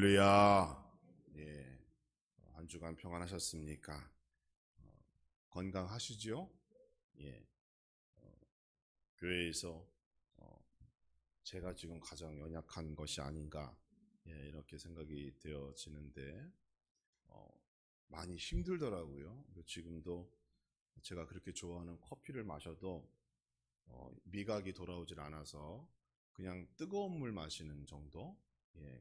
할렐루야. 예, 한 주간 평안하셨습니까? 건강하시죠? 예, 교회에서 제가 지금 가장 연약한 것이 아닌가, 이렇게 생각이 되어지는데 많이 힘들더라고요. 지금도 제가 그렇게 좋아하는 커피를 마셔도 미각이 돌아오질 않아서 그냥 뜨거운 물 마시는 정도.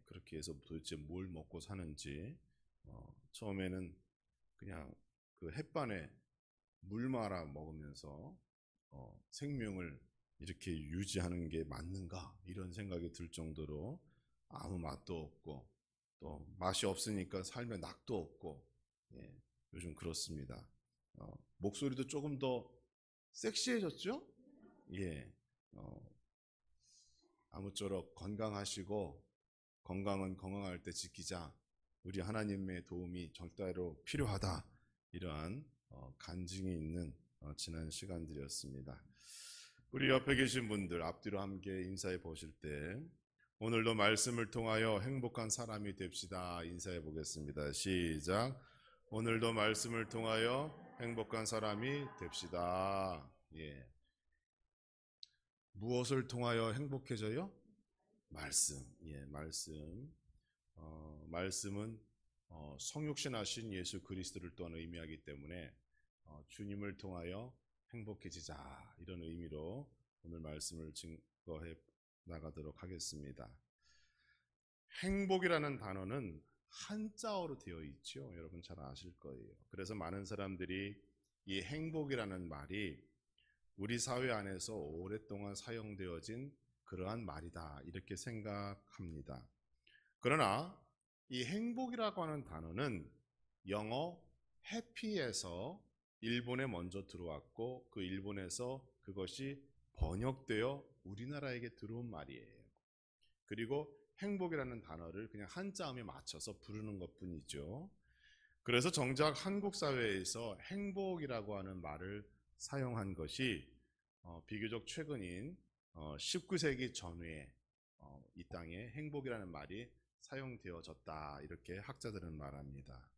그렇게 해서 도대체 뭘 먹고 사는지 처음에는 그냥 그 햇반에 물 말아 먹으면서 생명을 이렇게 유지하는 게 맞는가 이런 생각이 들 정도로 아무 맛도 없고 또 맛이 없으니까 삶에 낙도 없고, 요즘 그렇습니다. 목소리도 조금 더 섹시해졌죠? 예, 아무쪼록 건강하시고 건강은 건강할 때 지키자. 우리 하나님의 도움이 절대로 필요하다. 이러한 간증이 있는 지난 시간들이었습니다. 우리 옆에 계신 분들 앞뒤로 함께 인사해 보실 때 오늘도 말씀을 통하여 행복한 사람이 됩시다. 인사해 보겠습니다. 시작. 오늘도 말씀을 통하여 행복한 사람이 됩시다. 예. 무엇을 통하여 행복해져요? 말씀. 예, 말씀. 말씀은 성육신하신 예수 그리스도를 또한 의미하기 때문에 주님을 통하여 행복해지자 이런 의미로 오늘 말씀을 증거해 나가도록 하겠습니다. 행복이라는 단어는 한자어로 되어 있죠. 여러분 잘 아실 거예요. 그래서 많은 사람들이 이 행복이라는 말이 우리 사회 안에서 오랫동안 사용되어진 그러한 말이다 이렇게 생각합니다. 그러나 이 행복이라고 하는 단어는 영어 해피에서 일본에 먼저 들어왔고 그 일본에서 그것이 번역되어 우리나라에게 들어온 말이에요. 그리고 행복이라는 단어를 그냥 한자음에 맞춰서 부르는 것뿐이죠. 그래서 정작 한국 사회에서 행복이라고 하는 말을 사용한 것이 비교적 최근인 19세기 전후에 이 땅에 행복이라는 말이 사용되어졌다 이렇게 학자들은 말합니다.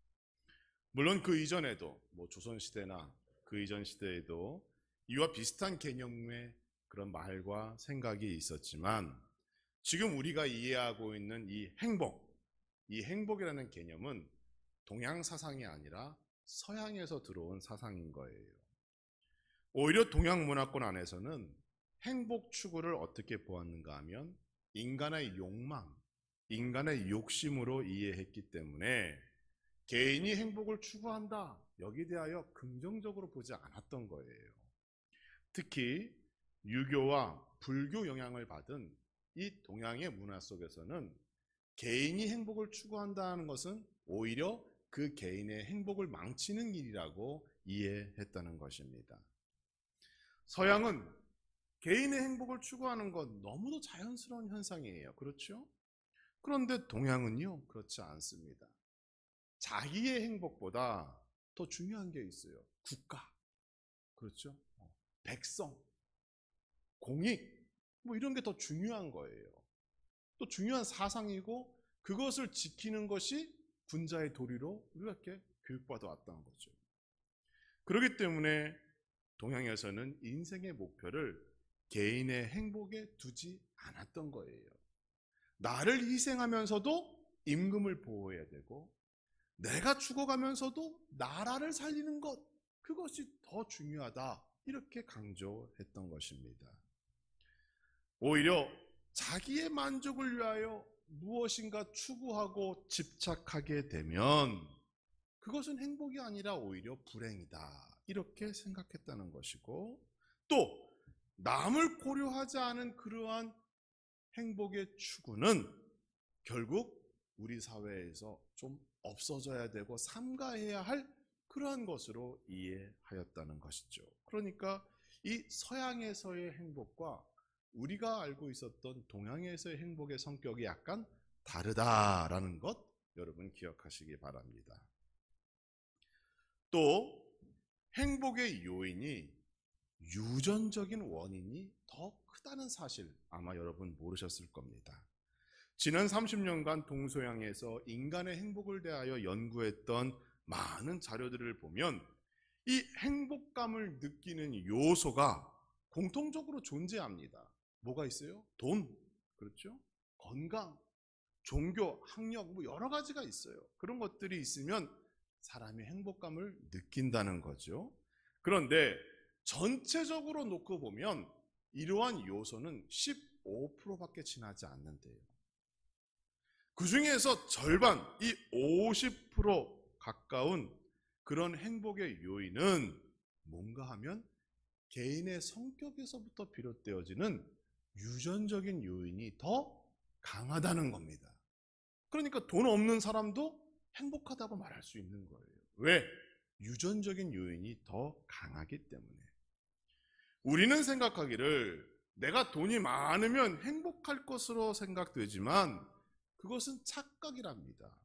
물론 그 이전에도 조선시대나 그 이전 시대에도 이와 비슷한 개념의 그런 말과 생각이 있었지만 지금 우리가 이해하고 있는 이 행복이라는 개념은 동양 사상이 아니라 서양에서 들어온 사상인 거예요. 오히려 동양 문화권 안에서는 행복 추구를 어떻게 보았는가 하면 인간의 욕망, 인간의 욕심으로 이해했기 때문에 개인이 행복을 추구한다, 여기에 대하여 긍정적으로 보지 않았던 거예요. 특히 유교와 불교 영향을 받은 이 동양의 문화 속에서는 개인이 행복을 추구한다는 것은 오히려 그 개인의 행복을 망치는 일이라고 이해했다는 것입니다. 서양은 개인의 행복을 추구하는 건 너무도 자연스러운 현상이에요. 그렇죠? 그런데 동양은요, 그렇지 않습니다. 자기의 행복보다 더 중요한 게 있어요. 국가, 그렇죠? 백성, 공익, 이런 게 더 중요한 거예요. 또 중요한 사상이고 그것을 지키는 것이 군자의 도리로 우리가 이렇게 교육받아 왔다는 거죠. 그렇기 때문에 동양에서는 인생의 목표를 개인의 행복에 두지 않았던 거예요. 나를 희생하면서도 임금을 보호해야 되고 내가 죽어가면서도 나라를 살리는 것, 그것이 더 중요하다 이렇게 강조했던 것입니다. 오히려 자기의 만족을 위하여 무엇인가 추구하고 집착하게 되면 그것은 행복이 아니라 오히려 불행이다 이렇게 생각했다는 것이고, 또 남을 고려하지 않은 그러한 행복의 추구는 결국 우리 사회에서 좀 없어져야 되고 삼가해야 할 그러한 것으로 이해하였다는 것이죠. 그러니까 이 서양에서의 행복과 우리가 알고 있었던 동양에서의 행복의 성격이 약간 다르다라는 것 여러분 기억하시기 바랍니다. 또 행복의 요인이 유전적인 원인이 더 크다는 사실 아마 여러분 모르셨을 겁니다. 지난 30년간 동서양에서 인간의 행복을 대하여 연구했던 많은 자료들을 보면 이 행복감을 느끼는 요소가 공통적으로 존재합니다. 뭐가 있어요? 돈, 그렇죠? 건강, 종교, 학력, 뭐 여러 가지가 있어요. 그런 것들이 있으면 사람이 행복감을 느낀다는 거죠. 그런데 전체적으로 놓고 보면 이러한 요소는 15%밖에 지나지 않는데요. 그 중에서 절반, 이 50% 가까운 그런 행복의 요인은 뭔가 하면 개인의 성격에서부터 비롯되어지는 유전적인 요인이 더 강하다는 겁니다. 그러니까 돈 없는 사람도 행복하다고 말할 수 있는 거예요. 왜? 유전적인 요인이 더 강하기 때문에. 우리는 생각하기를 내가 돈이 많으면 행복할 것으로 생각되지만 그것은 착각이랍니다.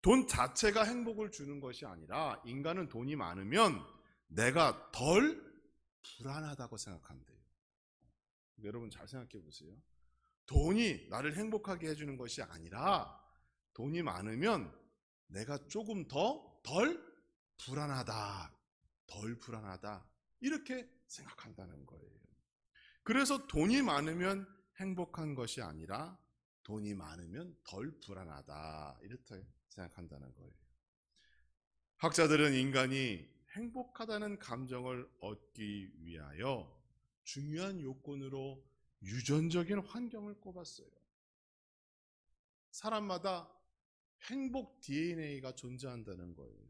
돈 자체가 행복을 주는 것이 아니라 인간은 돈이 많으면 내가 덜 불안하다고 생각한대요. 여러분 잘 생각해 보세요. 돈이 나를 행복하게 해주는 것이 아니라 돈이 많으면 내가 조금 덜 불안하다, 덜 불안하다 이렇게 생각한다는 거예요. 그래서 돈이 많으면 행복한 것이 아니라 돈이 많으면 덜 불안하다 이렇게 생각한다는 거예요. 학자들은 인간이 행복하다는 감정을 얻기 위하여 중요한 요건으로 유전적인 환경을 꼽았어요. 사람마다 행복 DNA가 존재한다는 거예요.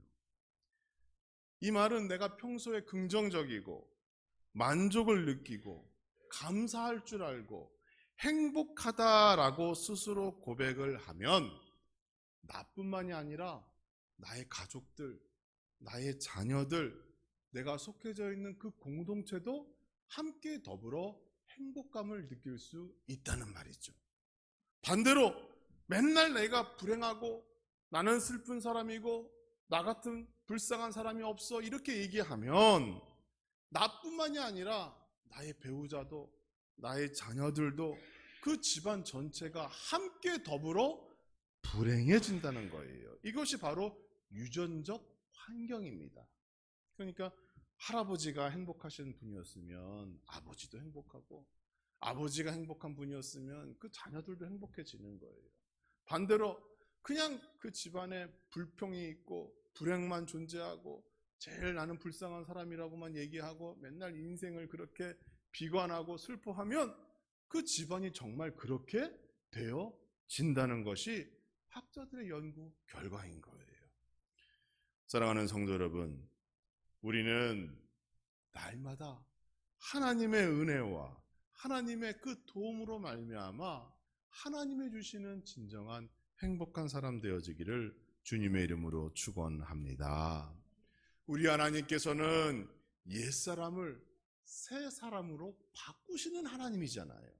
이 말은 내가 평소에 긍정적이고 만족을 느끼고 감사할 줄 알고 행복하다라고 스스로 고백을 하면 나뿐만이 아니라 나의 가족들, 나의 자녀들, 내가 속해져 있는 그 공동체도 함께 더불어 행복감을 느낄 수 있다는 말이죠. 반대로 맨날 내가 불행하고 나는 슬픈 사람이고 나 같은 불쌍한 사람이 없어 이렇게 얘기하면 나뿐만이 아니라 나의 배우자도 나의 자녀들도 그 집안 전체가 함께 더불어 불행해진다는 거예요. 이것이 바로 유전적 환경입니다. 그러니까 할아버지가 행복하신 분이었으면 아버지도 행복하고 아버지가 행복한 분이었으면 그 자녀들도 행복해지는 거예요. 반대로 그냥 그 집안에 불평이 있고 불행만 존재하고 제일 나는 불쌍한 사람이라고만 얘기하고 맨날 인생을 그렇게 비관하고 슬퍼하면 그 집안이 정말 그렇게 되어진다는 것이 학자들의 연구 결과인 거예요. 사랑하는 성도 여러분, 우리는 날마다 하나님의 은혜와 하나님의 그 도움으로 말미암아 하나님이 주시는 진정한 행복한 사람 되어지기를 주님의 이름으로 축원합니다. 우리 하나님께서는 옛사람을 새 사람으로 바꾸시는 하나님이잖아요.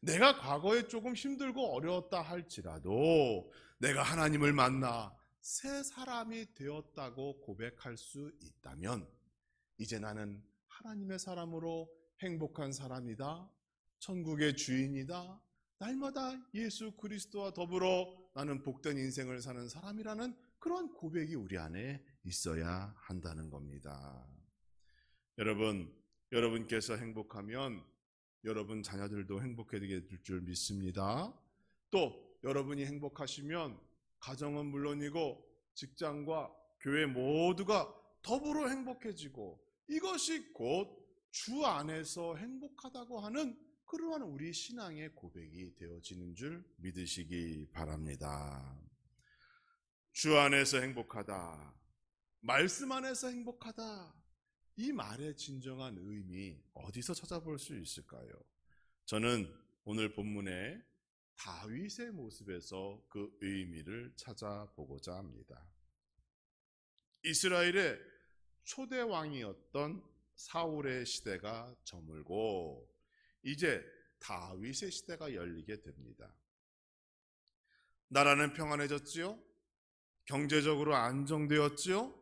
내가 과거에 조금 힘들고 어려웠다 할지라도 내가 하나님을 만나 새 사람이 되었다고 고백할 수 있다면 이제 나는 하나님의 사람으로 행복한 사람이다. 천국의 주인이다. 날마다 예수 그리스도와 더불어 나는 복된 인생을 사는 사람이라는 그런 고백이 우리 안에 있어야 한다는 겁니다. 여러분, 여러분께서 행복하면 여러분 자녀들도 행복하게 될 줄 믿습니다. 또 여러분이 행복하시면 가정은 물론이고 직장과 교회 모두가 더불어 행복해지고 이것이 곧 주 안에서 행복하다고 하는 그러한 우리 신앙의 고백이 되어지는 줄 믿으시기 바랍니다. 주 안에서 행복하다, 말씀 안에서 행복하다, 이 말의 진정한 의미 어디서 찾아볼 수 있을까요? 저는 오늘 본문의 다윗의 모습에서 그 의미를 찾아보고자 합니다. 이스라엘의 초대 왕이었던 사울의 시대가 저물고 이제 다윗의 시대가 열리게 됩니다. 나라는 평안해졌지요. 경제적으로 안정되었지요.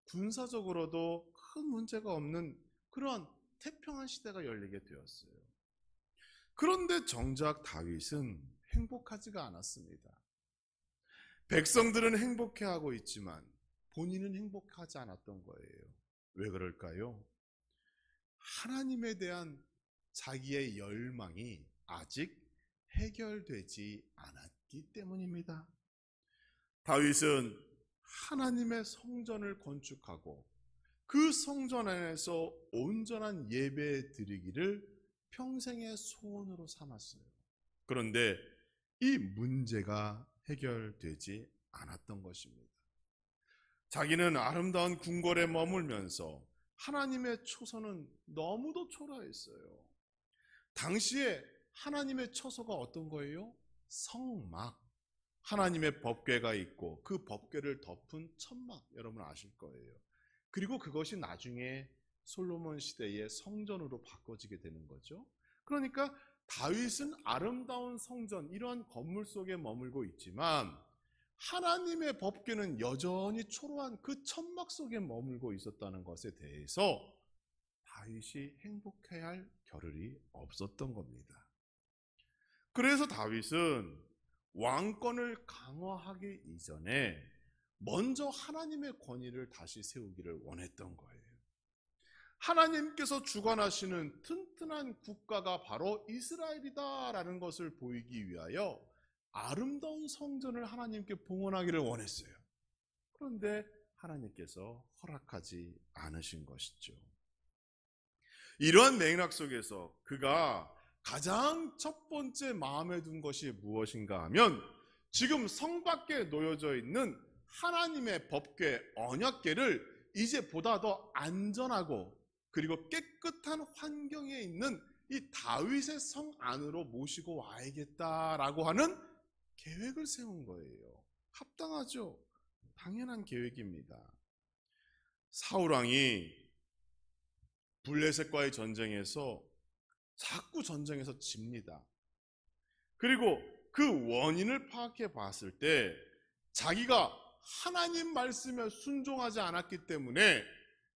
군사적으로도 큰 문제가 없는 그런 태평한 시대가 열리게 되었어요. 그런데 정작 다윗은 행복하지가 않았습니다. 백성들은 행복해하고 있지만 본인은 행복하지 않았던 거예요. 왜 그럴까요? 하나님에 대한 자기의 열망이 아직 해결되지 않았기 때문입니다. 다윗은 하나님의 성전을 건축하고 그 성전 안에서 온전한 예배 드리기를 평생의 소원으로 삼았어요. 그런데 이 문제가 해결되지 않았던 것입니다. 자기는 아름다운 궁궐에 머물면서 하나님의 초소는 너무도 초라했어요. 당시에 하나님의 처소가 어떤 거예요? 성막. 하나님의 법궤가 있고 그 법궤를 덮은 천막, 여러분 아실 거예요. 그리고 그것이 나중에 솔로몬 시대의 성전으로 바꿔지게 되는 거죠. 그러니까 다윗은 아름다운 성전, 이러한 건물 속에 머물고 있지만 하나님의 법궤는 여전히 초라한 그 천막 속에 머물고 있었다는 것에 대해서 다윗이 행복해야 할 겨를이 없었던 겁니다. 그래서 다윗은 왕권을 강화하기 이전에 먼저 하나님의 권위를 다시 세우기를 원했던 거예요. 하나님께서 주관하시는 튼튼한 국가가 바로 이스라엘이다라는 것을 보이기 위하여 아름다운 성전을 하나님께 봉헌하기를 원했어요. 그런데 하나님께서 허락하지 않으신 것이죠. 이러한 맥락 속에서 그가 가장 첫 번째 마음에 둔 것이 무엇인가 하면 지금 성 밖에 놓여져 있는 하나님의 법궤 언약궤를 이제 보다 더 안전하고 그리고 깨끗한 환경에 있는 이 다윗의 성 안으로 모시고 와야겠다라고 하는 계획을 세운 거예요. 합당하죠? 당연한 계획입니다. 사울 왕이 블레셋과의 전쟁에서 자꾸 전쟁에서 집니다. 그리고 그 원인을 파악해 봤을 때 자기가 하나님 말씀에 순종하지 않았기 때문에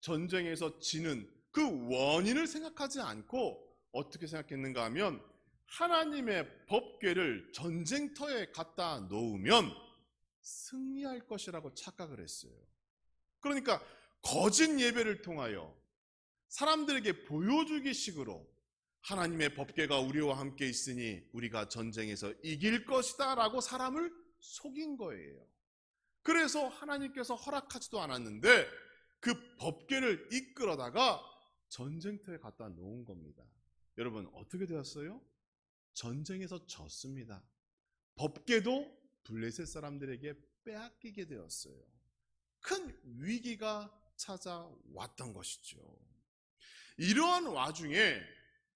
전쟁에서 지는 그 원인을 생각하지 않고 어떻게 생각했는가 하면 하나님의 법궤를 전쟁터에 갖다 놓으면 승리할 것이라고 착각을 했어요. 그러니까 거짓 예배를 통하여 사람들에게 보여주기 식으로 하나님의 법궤가 우리와 함께 있으니 우리가 전쟁에서 이길 것이다 라고 사람을 속인 거예요. 그래서 하나님께서 허락하지도 않았는데 그 법궤를 이끌어다가 전쟁터에 갖다 놓은 겁니다. 여러분 어떻게 되었어요? 전쟁에서 졌습니다. 법궤도 블레셋 사람들에게 빼앗기게 되었어요. 큰 위기가 찾아왔던 것이죠. 이러한 와중에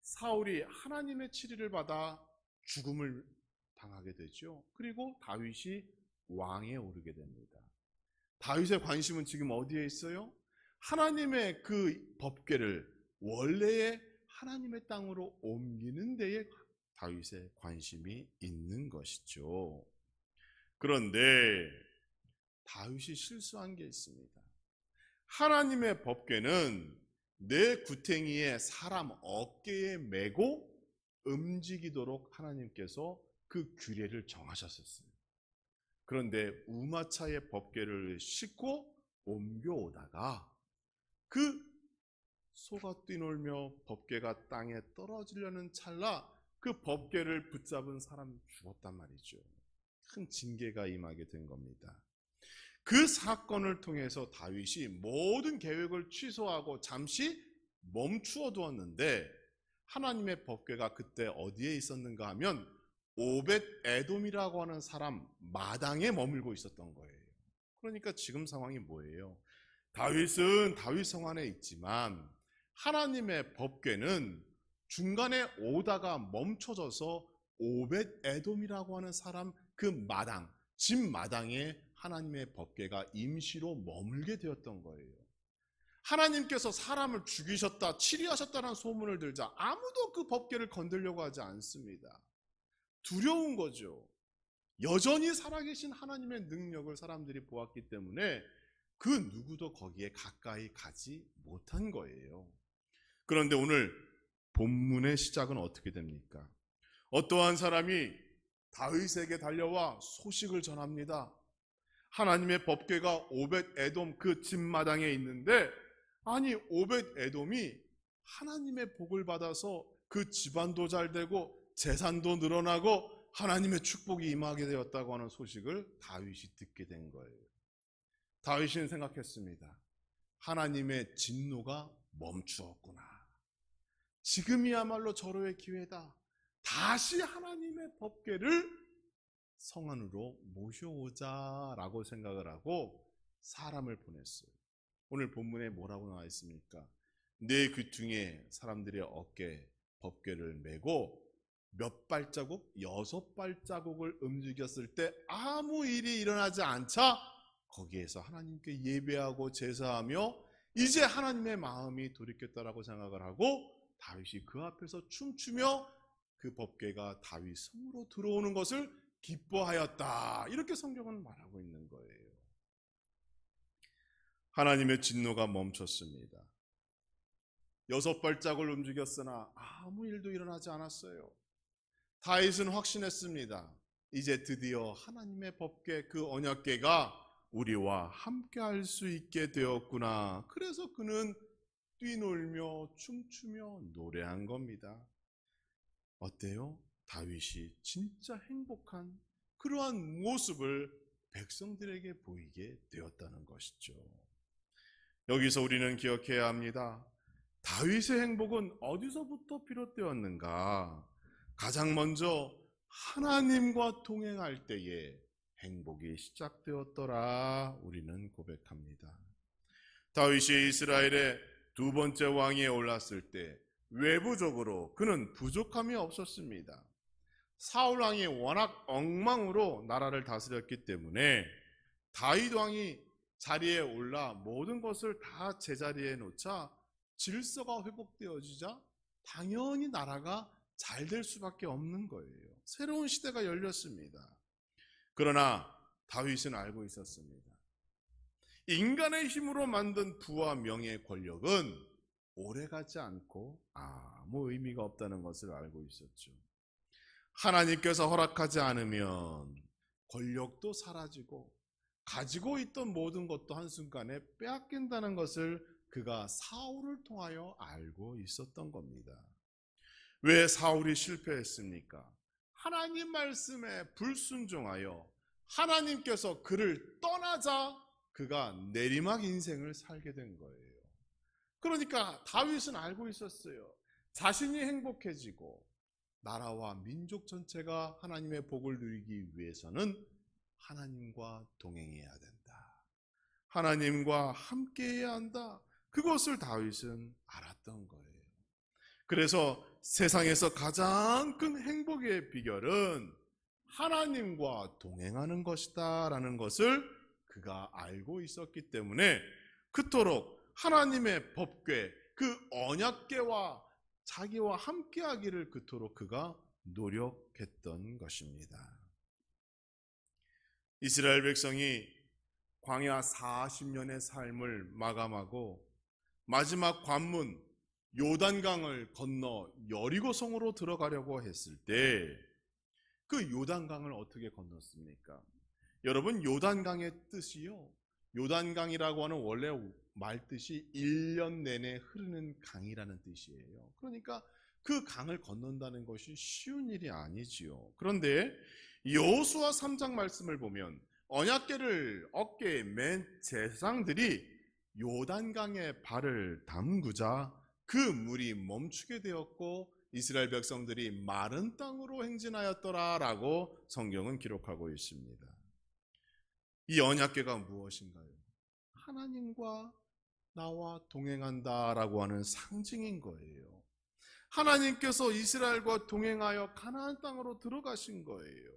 사울이 하나님의 치리를 받아 죽음을 당하게 되죠. 그리고 다윗이 왕에 오르게 됩니다. 다윗의 관심은 지금 어디에 있어요? 하나님의 그 법궤를 원래의 하나님의 땅으로 옮기는 데에 다윗의 관심이 있는 것이죠. 그런데 다윗이 실수한 게 있습니다. 하나님의 법궤는 내 구탱이에 사람 어깨에 메고 움직이도록 하나님께서 그 규례를 정하셨었어요. 그런데 우마차의 법궤를 싣고 옮겨오다가 그 소가 뛰놀며 법궤가 땅에 떨어지려는 찰나 그 법궤를 붙잡은 사람 죽었단 말이죠. 큰 징계가 임하게 된 겁니다. 그 사건을 통해서 다윗이 모든 계획을 취소하고 잠시 멈추어 두었는데 하나님의 법궤가 그때 어디에 있었는가 하면 오벳 에돔이라고 하는 사람 마당에 머물고 있었던 거예요. 그러니까 지금 상황이 뭐예요? 다윗은 다윗 성 안에 있지만 하나님의 법궤는 중간에 오다가 멈춰져서 오벳 에돔이라고 하는 사람 그 마당, 집 마당에 하나님의 법궤가 임시로 머물게 되었던 거예요. 하나님께서 사람을 죽이셨다, 치리하셨다는 소문을 들자 아무도 그 법궤를 건들려고 하지 않습니다. 두려운 거죠. 여전히 살아계신 하나님의 능력을 사람들이 보았기 때문에 그 누구도 거기에 가까이 가지 못한 거예요. 그런데 오늘 본문의 시작은 어떻게 됩니까? 어떠한 사람이 다윗에게 달려와 소식을 전합니다. 하나님의 법궤가 오벳 에돔 그 집마당에 있는데, 아니 오벳 에돔이 하나님의 복을 받아서 그 집안도 잘 되고 재산도 늘어나고 하나님의 축복이 임하게 되었다고 하는 소식을 다윗이 듣게 된 거예요. 다윗은 생각했습니다. 하나님의 진노가 멈추었구나. 지금이야말로 절호의 기회다. 다시 하나님의 법궤를 성 안으로 모셔오자라고 생각을 하고 사람을 보냈어요. 오늘 본문에 뭐라고 나와 있습니까? 내 귀퉁이에 사람들의 어깨에 법궤를 메고 몇 발자국? 6발자국을 움직였을 때 아무 일이 일어나지 않자 거기에서 하나님께 예배하고 제사하며 이제 하나님의 마음이 돌이켰다라고 생각을 하고 다윗이 그 앞에서 춤추며 그 법궤가 다윗 성으로 들어오는 것을 기뻐하였다. 이렇게 성경은 말하고 있는 거예요. 하나님의 진노가 멈췄습니다. 6발짝을 움직였으나 아무 일도 일어나지 않았어요. 다윗은 확신했습니다. 이제 드디어 하나님의 법궤 그 언약궤가 우리와 함께 할 수 있게 되었구나. 그래서 그는 뛰놀며 춤추며 노래한 겁니다. 어때요? 다윗이 진짜 행복한 그러한 모습을 백성들에게 보이게 되었다는 것이죠. 여기서 우리는 기억해야 합니다. 다윗의 행복은 어디서부터 비롯되었는가? 가장 먼저 하나님과 동행할 때에 행복이 시작되었더라 우리는 고백합니다. 다윗이 이스라엘의 두 번째 왕위에 올랐을 때 외부적으로 그는 부족함이 없었습니다. 사울 왕이 워낙 엉망으로 나라를 다스렸기 때문에 다윗 왕이 자리에 올라 모든 것을 다 제자리에 놓자 질서가 회복되어지자 당연히 나라가 잘 될 수밖에 없는 거예요. 새로운 시대가 열렸습니다. 그러나 다윗은 알고 있었습니다. 인간의 힘으로 만든 부와 명예, 권력은 오래가지 않고 아무 의미가 없다는 것을 알고 있었죠. 하나님께서 허락하지 않으면 권력도 사라지고 가지고 있던 모든 것도 한순간에 빼앗긴다는 것을 그가 사울을 통하여 알고 있었던 겁니다. 왜 사울이 실패했습니까? 하나님 말씀에 불순종하여 하나님께서 그를 떠나자 그가 내리막 인생을 살게 된 거예요. 그러니까 다윗은 알고 있었어요. 자신이 행복해지고 나라와 민족 전체가 하나님의 복을 누리기 위해서는 하나님과 동행해야 된다. 하나님과 함께해야 한다. 그것을 다윗은 알았던 거예요. 그래서 세상에서 가장 큰 행복의 비결은 하나님과 동행하는 것이다 라는 것을 그가 알고 있었기 때문에 그토록 하나님의 법궤, 그 언약궤와 자기와 함께하기를 그토록 그가 노력했던 것입니다. 이스라엘 백성이 광야 40년의 삶을 마감하고 마지막 관문 요단강을 건너 여리고성으로 들어가려고 했을 때 그 요단강을 어떻게 건넜습니까? 여러분, 요단강의 뜻이요, 요단강이라고 하는 원래 말뜻이 1년 내내 흐르는 강이라는 뜻이에요. 그러니까 그 강을 건넌다는 것이 쉬운 일이 아니지요. 그런데 여호수아 3장 말씀을 보면 언약궤를 어깨에 맨 제사장들이 요단강에 발을 담그자 그 물이 멈추게 되었고 이스라엘 백성들이 마른 땅으로 행진하였더라라고 성경은 기록하고 있습니다. 이 언약궤가 무엇인가요? 하나님과 나와 동행한다라고 하는 상징인 거예요. 하나님께서 이스라엘과 동행하여 가나안 땅으로 들어가신 거예요.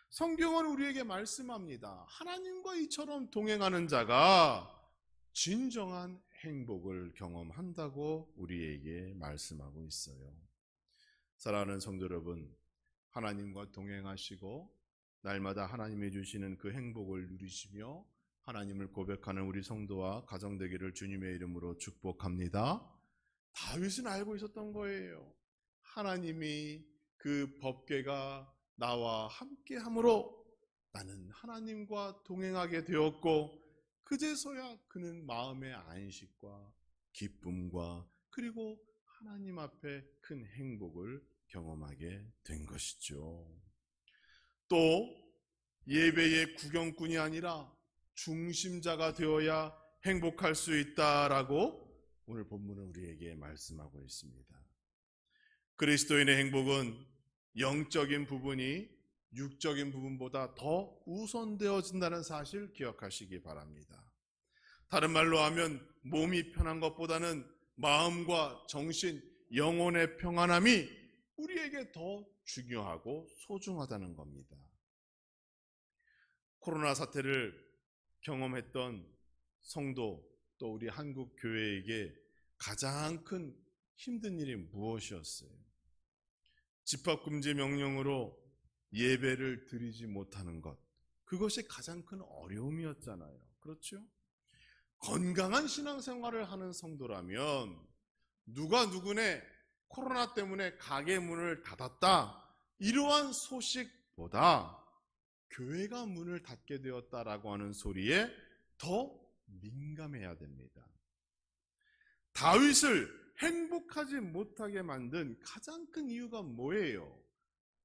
성경은 우리에게 말씀합니다. 하나님과 이처럼 동행하는 자가 진정한 행복을 경험한다고 우리에게 말씀하고 있어요. 사랑하는 성도 여러분, 하나님과 동행하시고 날마다 하나님이 주시는 그 행복을 누리시며 하나님을 고백하는 우리 성도와 가정 되기를 주님의 이름으로 축복합니다. 다윗은 알고 있었던 거예요. 하나님이 그 법궤가 나와 함께함으로 나는 하나님과 동행하게 되었고, 그제서야 그는 마음의 안식과 기쁨과 그리고 하나님 앞에 큰 행복을 경험하게 된 것이죠. 또 예배의 구경꾼이 아니라 중심자가 되어야 행복할 수 있다라고 오늘 본문은 우리에게 말씀하고 있습니다. 그리스도인의 행복은 영적인 부분이 육적인 부분보다 더 우선되어진다는 사실 기억하시기 바랍니다. 다른 말로 하면 몸이 편한 것보다는 마음과 정신, 영혼의 평안함이 우리에게 더 중요하고 소중하다는 겁니다. 코로나 사태를 경험했던 성도 또 우리 한국 교회에게 가장 큰 힘든 일이 무엇이었어요? 집합금지 명령으로 예배를 드리지 못하는 것, 그것이 가장 큰 어려움이었잖아요. 그렇죠? 건강한 신앙생활을 하는 성도라면 누가 누구네 코로나 때문에 가게 문을 닫았다, 이러한 소식보다 교회가 문을 닫게 되었다라고 하는 소리에 더 민감해야 됩니다. 다윗을 행복하지 못하게 만든 가장 큰 이유가 뭐예요?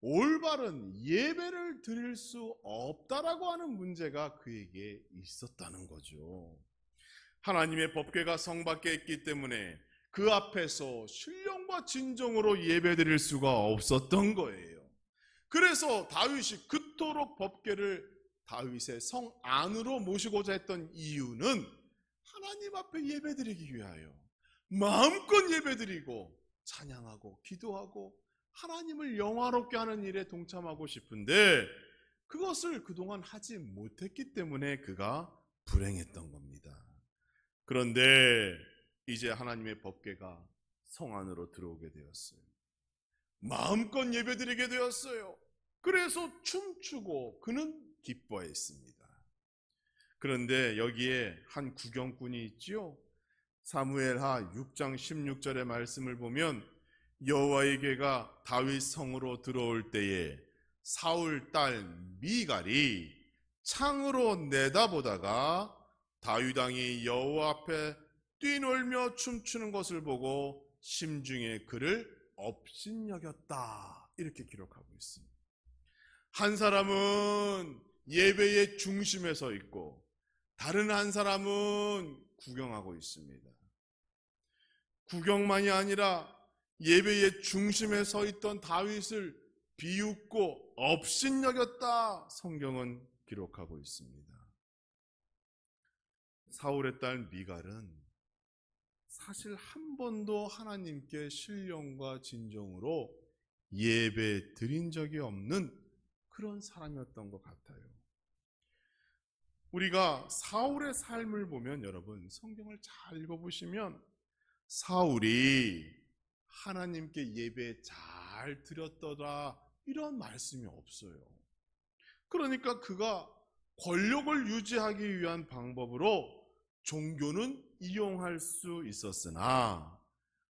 올바른 예배를 드릴 수 없다라고 하는 문제가 그에게 있었다는 거죠. 하나님의 법궤가 성 밖에 있기 때문에 그 앞에서 신령과 진정으로 예배 드릴 수가 없었던 거예요. 그래서 다윗이 그토록 법궤를 다윗의 성 안으로 모시고자 했던 이유는 하나님 앞에 예배 드리기 위하여 마음껏 예배 드리고 찬양하고 기도하고 하나님을 영화롭게 하는 일에 동참하고 싶은데 그것을 그동안 하지 못했기 때문에 그가 불행했던 겁니다. 그런데 이제 하나님의 법궤가 성 안으로 들어오게 되었어요. 마음껏 예배드리게 되었어요. 그래서 춤추고 그는 기뻐했습니다. 그런데 여기에 한 구경꾼이 있지요. 사무엘하 6장 16절의 말씀을 보면 여호와의 궤가 다윗 성으로 들어올 때에 사울 딸 미갈이 창으로 내다보다가 다윗 왕이 여호와 앞에 뛰놀며 춤추는 것을 보고 심중에 그를 업신여겼다, 이렇게 기록하고 있습니다. 한 사람은 예배의 중심에 서 있고 다른 한 사람은 구경하고 있습니다. 구경만이 아니라 예배의 중심에 서 있던 다윗을 비웃고 업신여겼다, 성경은 기록하고 있습니다. 사울의 딸 미갈은 사실 한 번도 하나님께 신령과 진정으로 예배 드린 적이 없는 그런 사람이었던 것 같아요. 우리가 사울의 삶을 보면 여러분, 성경을 잘 읽어보시면 사울이 하나님께 예배 잘 드렸더라 이런 말씀이 없어요. 그러니까 그가 권력을 유지하기 위한 방법으로 종교는 이용할 수 있었으나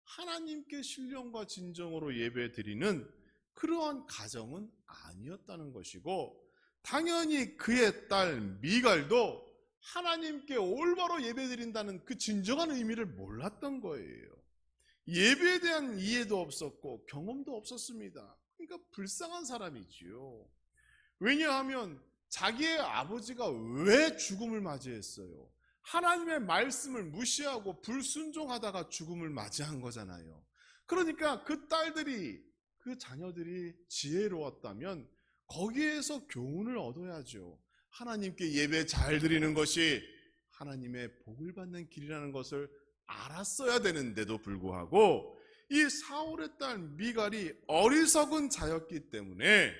하나님께 신령과 진정으로 예배 드리는 그러한 가정은 아니었다는 것이고, 당연히 그의 딸 미갈도 하나님께 올바로 예배 드린다는 그 진정한 의미를 몰랐던 거예요. 예배에 대한 이해도 없었고 경험도 없었습니다. 그러니까 불쌍한 사람이지요. 왜냐하면 자기의 아버지가 왜 죽음을 맞이했어요? 하나님의 말씀을 무시하고 불순종하다가 죽음을 맞이한 거잖아요. 그러니까 그 딸들이, 그 자녀들이 지혜로웠다면 거기에서 교훈을 얻어야죠. 하나님께 예배 잘 드리는 것이 하나님의 복을 받는 길이라는 것을 알았어야 되는데도 불구하고 이 사울의 딸 미갈이 어리석은 자였기 때문에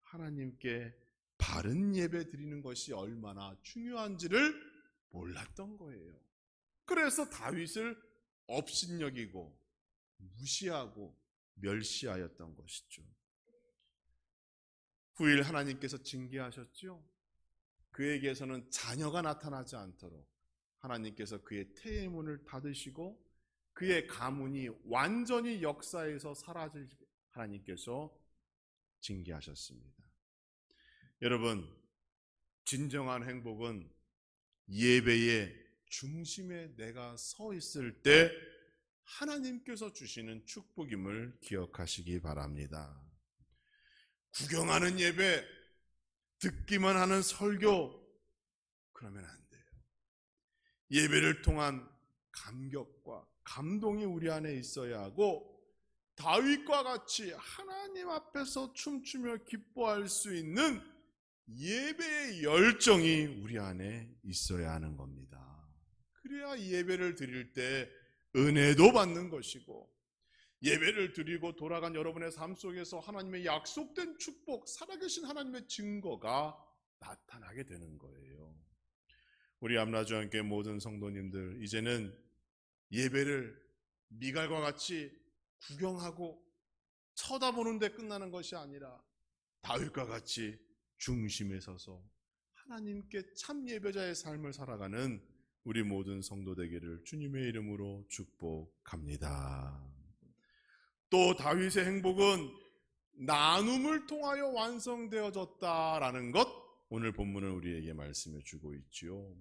하나님께 바른 예배 드리는 것이 얼마나 중요한지를 몰랐던 거예요. 그래서 다윗을 업신여기고 무시하고 멸시하였던 것이죠. 후일 하나님께서 징계하셨죠. 그에게서는 자녀가 나타나지 않도록 하나님께서 그의 태의 문을 닫으시고 그의 가문이 완전히 역사에서 사라질 하나님께서 징계하셨습니다. 여러분, 진정한 행복은 예배의 중심에 내가 서 있을 때 하나님께서 주시는 축복임을 기억하시기 바랍니다. 구경하는 예배, 듣기만 하는 설교, 그러면 안 돼요. 예배를 통한 감격과 감동이 우리 안에 있어야 하고, 다윗과 같이 하나님 앞에서 춤추며 기뻐할 수 있는 예배의 열정이 우리 안에 있어야 하는 겁니다. 그래야 예배를 드릴 때 은혜도 받는 것이고, 예배를 드리고 돌아간 여러분의 삶 속에서 하나님의 약속된 축복, 살아계신 하나님의 증거가 나타나게 되는 거예요. 우리 암라주안교회 모든 성도님들, 이제는 예배를 미갈과 같이 구경하고 쳐다보는 데 끝나는 것이 아니라 다윗과 같이 중심에 서서 하나님께 참 예배자의 삶을 살아가는 우리 모든 성도 되기를 주님의 이름으로 축복합니다. 또 다윗의 행복은 나눔을 통하여 완성되어졌다라는 것, 오늘 본문은 우리에게 말씀해 주고 있지요.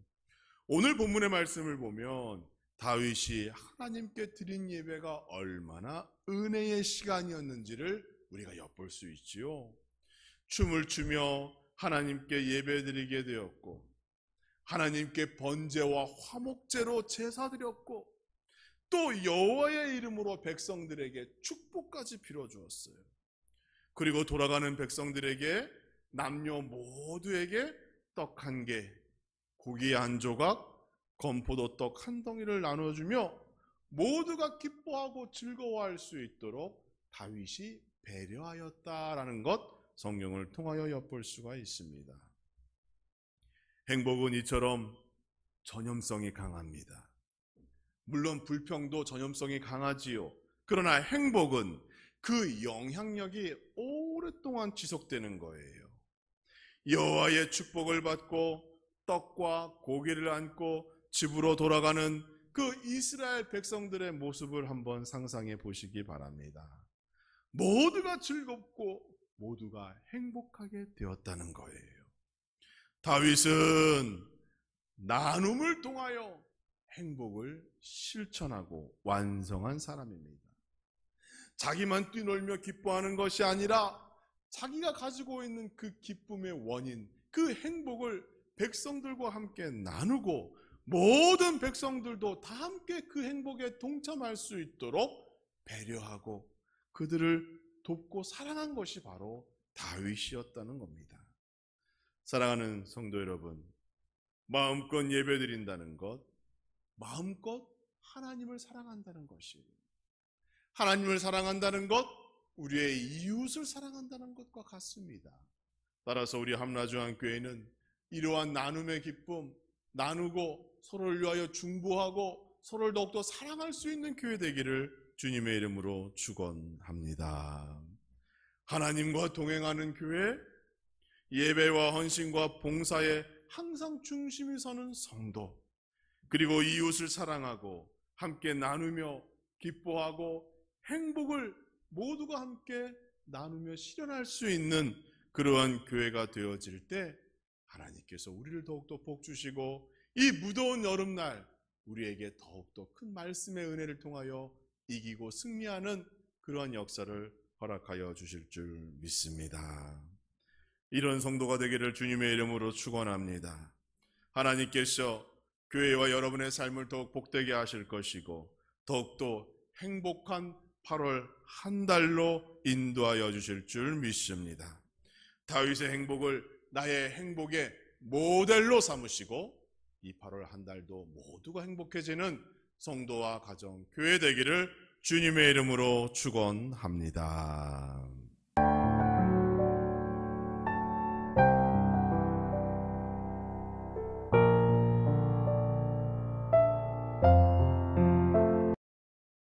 오늘 본문의 말씀을 보면 다윗이 하나님께 드린 예배가 얼마나 은혜의 시간이었는지를 우리가 엿볼 수 있지요. 춤을 추며 하나님께 예배드리게 되었고, 하나님께 번제와 화목제로 제사드렸고, 또 여호와의 이름으로 백성들에게 축복까지 빌어주었어요. 그리고 돌아가는 백성들에게 남녀 모두에게 떡 한 개, 고기 한 조각, 건포도 떡 한 덩이를 나눠주며 모두가 기뻐하고 즐거워할 수 있도록 다윗이 배려하였다라는 것, 성경을 통하여 엿볼 수가 있습니다. 행복은 이처럼 전염성이 강합니다. 물론 불평도 전염성이 강하지요. 그러나 행복은 그 영향력이 오랫동안 지속되는 거예요. 여호와의 축복을 받고 떡과 고기를 안고 집으로 돌아가는 그 이스라엘 백성들의 모습을 한번 상상해 보시기 바랍니다. 모두가 즐겁고 모두가 행복하게 되었다는 거예요. 다윗은 나눔을 통하여 행복을 실천하고 완성한 사람입니다. 자기만 뛰놀며 기뻐하는 것이 아니라 자기가 가지고 있는 그 기쁨의 원인, 그 행복을 백성들과 함께 나누고 모든 백성들도 다 함께 그 행복에 동참할 수 있도록 배려하고 그들을 돕고 사랑한 것이 바로 다윗이었다는 겁니다. 사랑하는 성도 여러분, 마음껏 예배드린다는 것, 마음껏 하나님을 사랑한다는 것이에요. 하나님을 사랑한다는 것, 우리의 이웃을 사랑한다는 것과 같습니다. 따라서 우리 함라중앙교회는 이러한 나눔의 기쁨, 나누고 서로를 위하여 중보하고 서로를 더욱더 사랑할 수 있는 교회 되기를 주님의 이름으로 축원합니다. 하나님과 동행하는 교회, 예배와 헌신과 봉사에 항상 중심이 서는 성도, 그리고 이웃을 사랑하고 함께 나누며 기뻐하고 행복을 모두가 함께 나누며 실현할 수 있는 그러한 교회가 되어질 때 하나님께서 우리를 더욱더 복주시고 이 무더운 여름날 우리에게 더욱더 큰 말씀의 은혜를 통하여 이기고 승리하는 그러한 역사를 허락하여 주실 줄 믿습니다. 이런 성도가 되기를 주님의 이름으로 축원합니다. 하나님께서 교회와 여러분의 삶을 더욱 복되게 하실 것이고 더욱더 행복한 8월 한 달로 인도하여 주실 줄 믿습니다. 다윗의 행복을 나의 행복의 모델로 삼으시고 이 8월 한 달도 모두가 행복해지는 성도와 가정, 교회 되기를 주님의 이름으로 축원합니다.